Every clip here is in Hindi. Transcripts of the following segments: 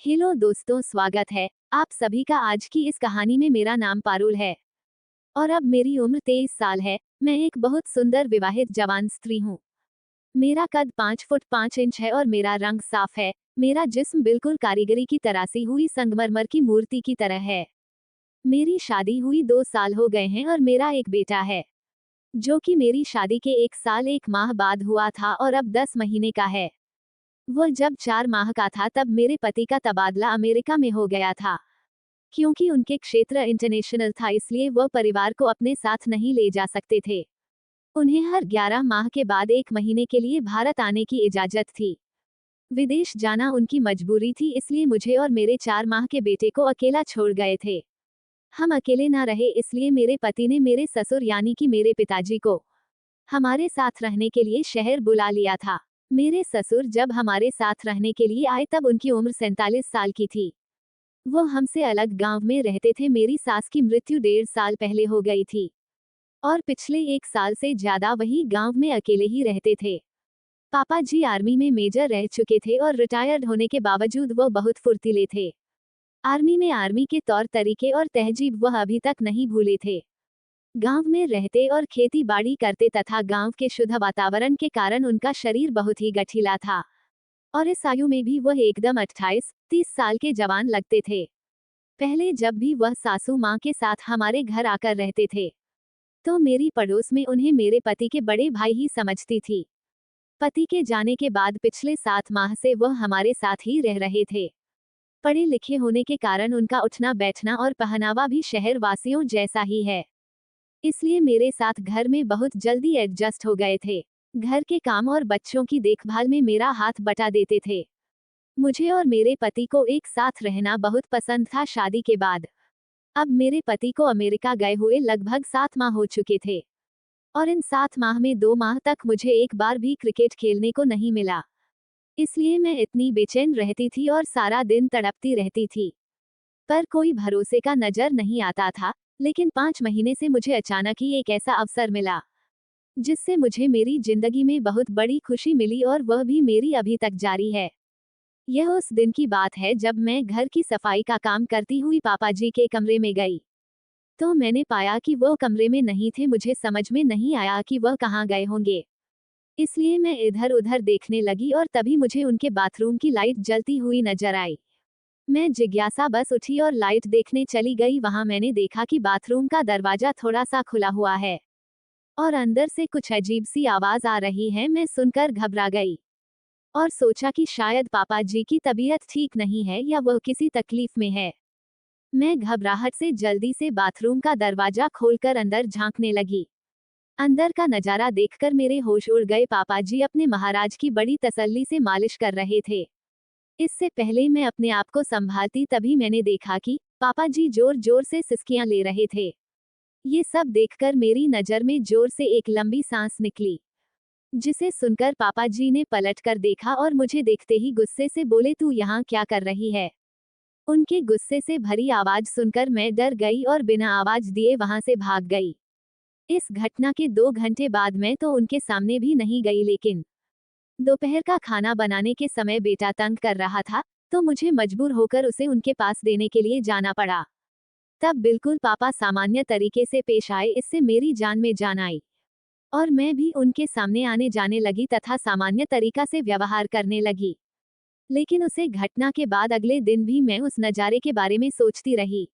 हेलो दोस्तों, स्वागत है आप सभी का आज की इस कहानी में। मेरा नाम पारुल है और अब मेरी उम्र 23 साल है। मैं एक बहुत सुंदर विवाहित जवान स्त्री हूँ। मेरा कद 5 फुट 5 इंच है और मेरा रंग साफ है। मेरा जिस्म बिल्कुल कारीगरी की तराशी हुई संगमरमर की मूर्ति की तरह है। मेरी शादी हुई 2 साल हो गए हैं और मेरा एक बेटा है, जो कि मेरी शादी के 1 साल 1 माह बाद हुआ था और अब 10 महीने का है। वह जब 4 माह का था तब मेरे पति का तबादला अमेरिका में हो गया था। क्योंकि उनके क्षेत्र इंटरनेशनल था, इसलिए वह परिवार को अपने साथ नहीं ले जा सकते थे। उन्हें हर 11 माह के बाद 1 महीने के लिए भारत आने की इजाजत थी। विदेश जाना उनकी मजबूरी थी, इसलिए मुझे और मेरे 4 माह के बेटे को अकेला छोड़ गए थे। हम अकेले ना रहे, इसलिए मेरे पति ने मेरे ससुर यानी कि मेरे पिताजी को हमारे साथ रहने के लिए शहर बुला लिया था। मेरे ससुर जब हमारे साथ रहने के लिए आए तब उनकी उम्र 47 साल की थी। वो हमसे अलग गांव में रहते थे। मेरी सास की मृत्यु 1.5 साल पहले हो गई थी और पिछले 1 साल से ज्यादा वही गांव में अकेले ही रहते थे। पापा जी आर्मी में मेजर रह चुके थे और रिटायर्ड होने के बावजूद वो बहुत फुर्तीले थे। आर्मी में आर्मी के तौर तरीके और तहजीब वह अभी तक नहीं भूले थे। गांव में रहते और खेती बाड़ी करते तथा गांव के शुद्ध वातावरण के कारण उनका शरीर बहुत ही गठीला था और इस आयु में भी वह एकदम 28-30 साल के जवान लगते थे। पहले जब भी वह सासू माँ के साथ हमारे घर आकर रहते थे तो मेरी पड़ोस में उन्हें मेरे पति के बड़े भाई ही समझती थी। पति के जाने के बाद पिछले 7 माह से वह हमारे साथ ही रह रहे थे। पढ़े लिखे होने के कारण उनका उठना बैठना और पहनावा भी शहर वासियों जैसा ही है, इसलिए मेरे साथ घर में बहुत जल्दी एडजस्ट हो गए थे। घर के काम और बच्चों की देखभाल में मेरा हाथ बटा देते थे। मुझे और मेरे पति को एक साथ रहना बहुत पसंद था। शादी के बाद अब मेरे पति को अमेरिका गए हुए लगभग 7 माह हो चुके थे और इन 7 माह में 2 माह तक मुझे एक बार भी क्रिकेट खेलने को नहीं मिला। इसलिए मैं इतनी बेचैन रहती थी और सारा दिन तड़पती रहती थी, पर कोई भरोसे का नजर नहीं आता था। लेकिन 5 महीने से मुझे अचानक ही एक ऐसा अवसर मिला जिससे मुझे मेरी जिंदगी में बहुत बड़ी खुशी मिली और वह भी मेरी अभी तक जारी है। यह उस दिन की बात है जब मैं घर की सफाई का काम करती हुई पापा जी के कमरे में गई तो मैंने पाया कि वह कमरे में नहीं थे। मुझे समझ में नहीं आया कि वह कहाँ गए होंगे, इसलिए मैं इधर उधर देखने लगी और तभी मुझे उनके बाथरूम की लाइट जलती हुई नजर आई। मैं जिज्ञासा बस उठी और लाइट देखने चली गई। वहां मैंने देखा कि बाथरूम का दरवाजा थोड़ा सा खुला हुआ है और अंदर से कुछ अजीब सी आवाज आ रही है। मैं सुनकर घबरा गई और सोचा कि शायद पापा जी की तबीयत ठीक नहीं है या वह किसी तकलीफ में है। मैं घबराहट से जल्दी से बाथरूम का दरवाजा खोलकर अंदर झांकने लगी। अंदर का नजारा देखकर मेरे होश उड़ गए। पापा जी अपने महाराज की बड़ी तसल्ली से मालिश कर रहे थे। इससे पहले मैं अपने आप को संभालती तभी मैंने देखा कि पापा जी जोर जोर से सिसकियां ले रहे थे। ये सब देखकर मेरी नजर में जोर से एक लंबी सांस निकली, जिसे सुनकर पापा जी ने पलटकर देखा और मुझे देखते ही गुस्से से बोले, तू यहाँ क्या कर रही है? उनके गुस्से से भरी आवाज सुनकर मैं डर गई और बिना आवाज दिए वहां से भाग गई। इस घटना के 2 घंटे बाद मैं तो उनके सामने भी नहीं गई, लेकिन दोपहर का खाना बनाने के समय बेटा तंग कर रहा था तो मुझे मजबूर होकर उसे उनके पास देने के लिए जाना पड़ा। तब बिल्कुल पापा सामान्य तरीके से पेश आए। इससे मेरी जान में जान आई और मैं भी उनके सामने आने जाने लगी तथा सामान्य तरीका से व्यवहार करने लगी। लेकिन उसे घटना के बाद अगले दिन भी मैं उस नज़ारे के बारे में सोचती रही।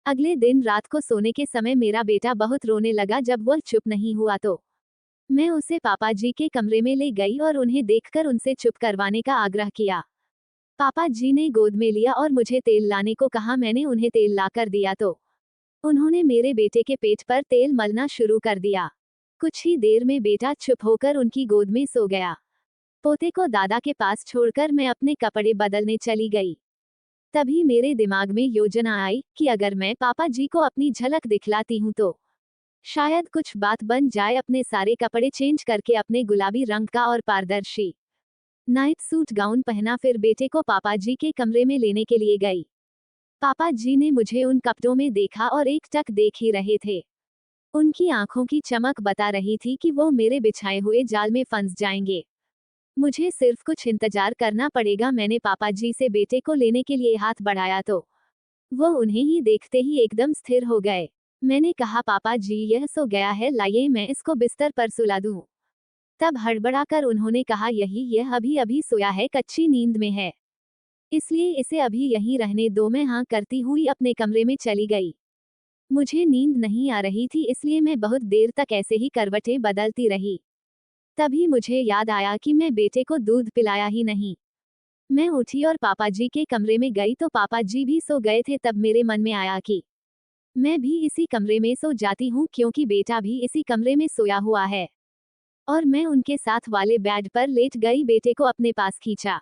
अगले दिन रात को सोने के समय मेरा बेटा बहुत रोने लगा। जब वह चुप नहीं हुआ तो मैं उसे पापा जी के कमरे में ले गई और उन्हें देखकर उनसे चुप करवाने का आग्रह किया। पापा जी ने गोद में लिया और मुझे तेल लाने को कहा। मैंने उन्हें तेल लाकर दिया तो उन्होंने मेरे बेटे के पेट पर तेल मलना शुरू कर दिया। कुछ ही देर में बेटा चुप होकर उनकी गोद में सो गया। पोते को दादा के पास छोड़कर मैं अपने कपड़े बदलने चली गई। तभी मेरे दिमाग में योजना आई कि अगर मैं पापा जी को अपनी झलक दिखलाती हूँ तो शायद कुछ बात बन जाए। अपने सारे कपड़े चेंज करके अपने गुलाबी रंग का और पारदर्शी नाइट सूट गाउन पहना, फिर बेटे को पापा जी के कमरे में लेने के लिए गई। पापा जी ने मुझे उन कपड़ों में देखा और एक टक देख ही रहे थे। उनकी आंखों की चमक बता रही थी कि वो मेरे बिछाए हुए जाल में फंस जाएंगे। मुझे सिर्फ कुछ इंतजार करना पड़ेगा। मैंने पापा जी से बेटे को लेने के लिए हाथ बढ़ाया तो वो उन्हें ही देखते ही एकदम स्थिर हो गए। मैंने कहा, पापा जी यह सो गया है, लाइए मैं इसको बिस्तर पर सुला दूं। तब हड़बड़ाकर उन्होंने कहा, यह अभी अभी सोया है, कच्ची नींद में है, इसलिए इसे अभी यहीं रहने दो। मैं हाँ करती हुई अपने कमरे में चली गई। मुझे नींद नहीं आ रही थी, इसलिए मैं बहुत देर तक ऐसे ही करवटें बदलती रही। तभी मुझे याद आया कि मैं बेटे को दूध पिलाया ही नहीं। मैं उठी और पापा जी के कमरे में गई तो पापा जी भी सो गए थे। तब मेरे मन में आया कि मैं भी इसी कमरे में सो जाती हूँ, क्योंकि बेटा भी इसी कमरे में सोया हुआ है। और मैं उनके साथ वाले बेड पर लेट गई, बेटे को अपने पास खींचा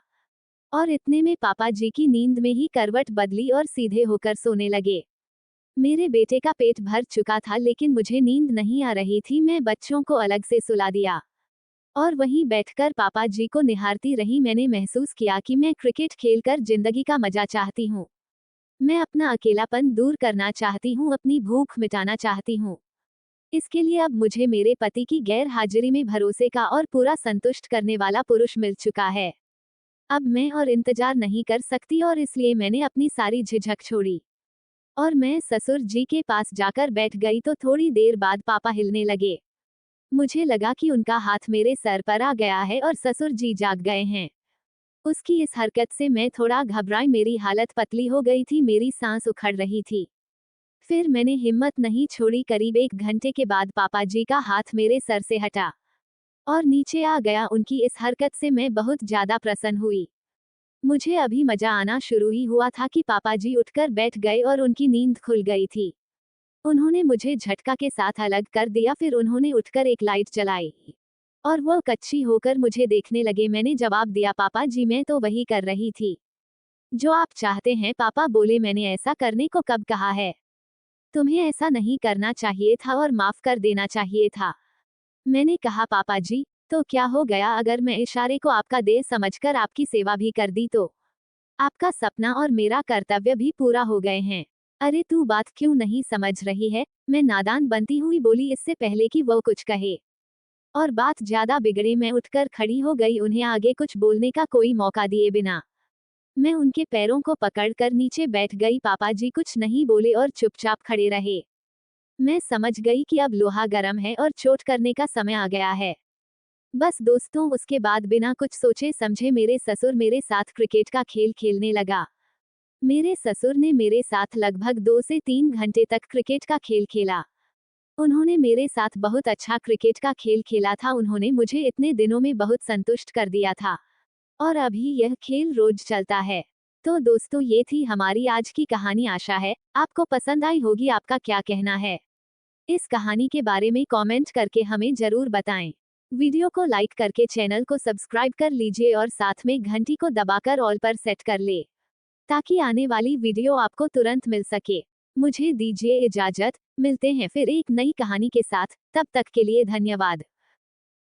और इतने में पापा जी की नींद में ही करवट बदली और सीधे होकर सोने लगे। मेरे बेटे का पेट भर चुका था, लेकिन मुझे नींद नहीं आ रही थी। मैं बच्चों को अलग से सुला दिया और वहीं बैठकर पापा जी को निहारती रही। मैंने महसूस किया कि मैं क्रिकेट खेलकर जिंदगी का मजा चाहती हूँ। मैं अपना अकेलापन दूर करना चाहती हूँ, अपनी भूख मिटाना चाहती हूँ। इसके लिए अब मुझे मेरे पति की गैर हाजिरी में भरोसे का और पूरा संतुष्ट करने वाला पुरुष मिल चुका है। अब मैं और इंतजार नहीं कर सकती और इसलिए मैंने अपनी सारी झिझक छोड़ी और मैं ससुर जी के पास जाकर बैठ गई। तो थोड़ी देर बाद पापा हिलने लगे। मुझे लगा कि उनका हाथ मेरे सर पर आ गया है और ससुर जी जाग गए हैं। उसकी इस हरकत से मैं थोड़ा घबराई। मेरी हालत पतली हो गई थी, मेरी सांस उखड़ रही थी। फिर मैंने हिम्मत नहीं छोड़ी। करीब 1 घंटे के बाद पापा जी का हाथ मेरे सर से हटा और नीचे आ गया। उनकी इस हरकत से मैं बहुत ज्यादा प्रसन्न हुई। मुझे अभी मजा आना शुरू ही हुआ था कि पापा जी उठकर बैठ गए और उनकी नींद खुल गई थी। उन्होंने मुझे झटका के साथ अलग कर दिया। फिर उन्होंने उठकर एक लाइट जलाई और वो कच्ची होकर मुझे देखने लगे। मैंने जवाब दिया, पापा जी मैं तो वही कर रही थी जो आप चाहते हैं। पापा बोले, मैंने ऐसा करने को कब कहा है? तुम्हें ऐसा नहीं करना चाहिए था और माफ कर देना चाहिए था। मैंने कहा, पापा जी तो क्या हो गया अगर मैं इशारे को आपका देह समझकर आपकी सेवा भी कर दी तो? आपका सपना और मेरा कर्तव्य भी पूरा हो गए हैं। अरे तू बात क्यों नहीं समझ रही है? मैं नादान बनती हुई बोली, इससे पहले कि वो कुछ कहे और बात ज्यादा बिगड़े मैं उठकर खड़ी हो गई, उन्हें आगे कुछ बोलने का कोई मौका दिए बिना। मैं उनके पैरों को पकड़कर नीचे बैठ गई। पापा जी कुछ नहीं बोले और चुपचाप खड़े रहे। मैं समझ गई कि अब लोहा गर्म है और चोट करने का समय आ गया है। बस दोस्तों, उसके बाद बिना कुछ सोचे समझे मेरे ससुर मेरे साथ क्रिकेट का खेल खेलने लगा। मेरे ससुर ने मेरे साथ लगभग 2 से 3 घंटे तक क्रिकेट का खेल खेला। उन्होंने मेरे साथ बहुत अच्छा क्रिकेट का खेल खेला था। उन्होंने मुझे इतने दिनों में बहुत संतुष्ट कर दिया था और अभी यह खेल रोज चलता है। तो दोस्तों, ये थी हमारी आज की कहानी। आशा है आपको पसंद आई होगी। आपका क्या कहना है इस कहानी के बारे में कमेंट करके हमें जरूर बताएं। वीडियो को लाइक करके चैनल को सब्सक्राइब कर लीजिए और साथ में घंटी को दबाकर ऑल पर सेट कर ले, ताकि आने वाली वीडियो आपको तुरंत मिल सके। मुझे दीजिए इजाजत, मिलते हैं फिर एक नई कहानी के साथ। तब तक के लिए धन्यवाद।